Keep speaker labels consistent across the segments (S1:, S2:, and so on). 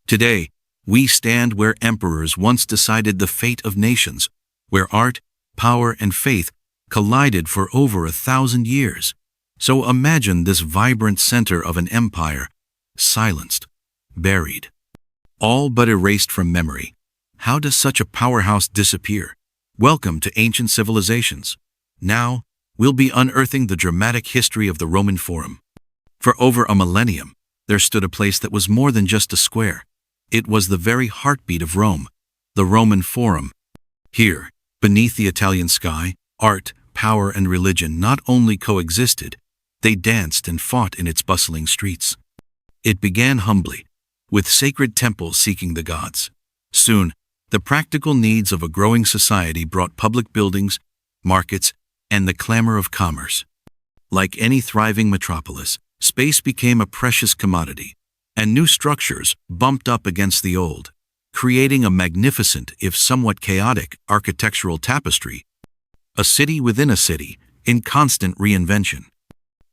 S1: Today, we stand where emperors once decided the fate of nations, where art, power, and faith collided for over 1,000 years. So imagine this vibrant center of an empire, silenced, buried, all but erased from memory. How does such a powerhouse disappear? Welcome to Ancient Civilizations. Now, we'll be unearthing the dramatic history of the Roman Forum. For over a millennium, there stood a place that was more than just a square. It was the very heartbeat of Rome, the Roman Forum. Here, beneath the Italian sky, art, power, and religion not only coexisted, they danced and fought in its bustling streets. It began humbly, with sacred temples seeking the gods. Soon, the practical needs of a growing society brought public buildings, markets, and the clamor of commerce. Like any thriving metropolis, space became a precious commodity, and new structures bumped up against the old, creating a magnificent, if somewhat chaotic, architectural tapestry. A city within a city, in constant reinvention.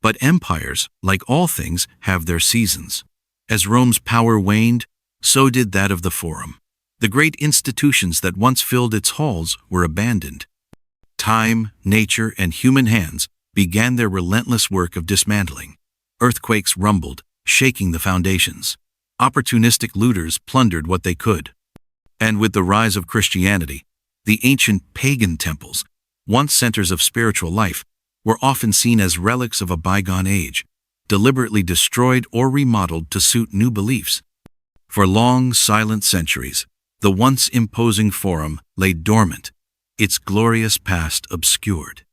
S1: But empires, like all things, have their seasons. As Rome's power waned, so did that of the Forum. The great institutions that once filled its halls were abandoned. Time, nature, and human hands began their relentless work of dismantling. Earthquakes rumbled, shaking the foundations. Opportunistic looters plundered what they could. And with the rise of Christianity, the ancient pagan temples, once centers of spiritual life, were often seen as relics of a bygone age, deliberately destroyed or remodeled to suit new beliefs. For long, silent centuries, the once imposing Forum lay dormant, its glorious past obscured.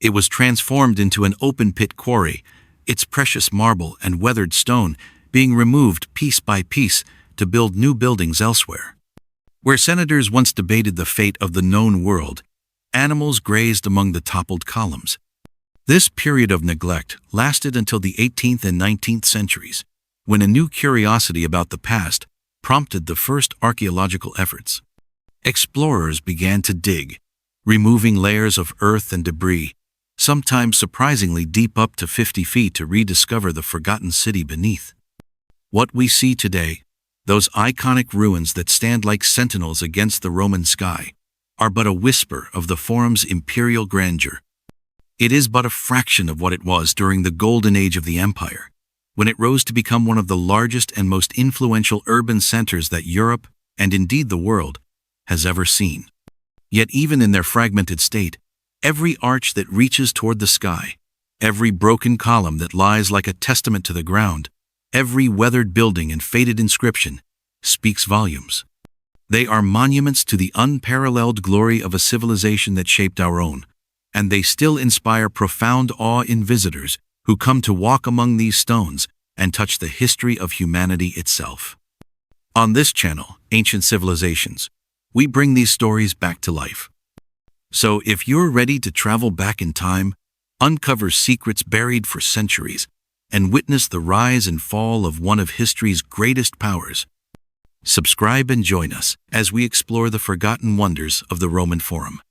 S1: It was transformed into an open-pit quarry, its precious marble and weathered stone being removed piece by piece to build new buildings elsewhere. Where senators once debated the fate of the known world, animals grazed among the toppled columns. This period of neglect lasted until the 18th and 19th centuries, when a new curiosity about the past prompted the first archaeological efforts. Explorers began to dig, removing layers of earth and debris, sometimes surprisingly deep up to 50 feet to rediscover the forgotten city beneath. What we see today, those iconic ruins that stand like sentinels against the Roman sky, are but a whisper of the Forum's imperial grandeur. It is but a fraction of what it was during the golden age of the empire, when it rose to become one of the largest and most influential urban centers that Europe, and indeed the world, has ever seen. Yet even in their fragmented state, every arch that reaches toward the sky, every broken column that lies like a testament to the ground, every weathered building and faded inscription, speaks volumes. They are monuments to the unparalleled glory of a civilization that shaped our own, and they still inspire profound awe in visitors who come to walk among these stones and touch the history of humanity itself. On this channel, Ancient Civilizations, we bring these stories back to life. So if you're ready to travel back in time, uncover secrets buried for centuries, and witness the rise and fall of one of history's greatest powers, subscribe and join us as we explore the forgotten wonders of the Roman Forum.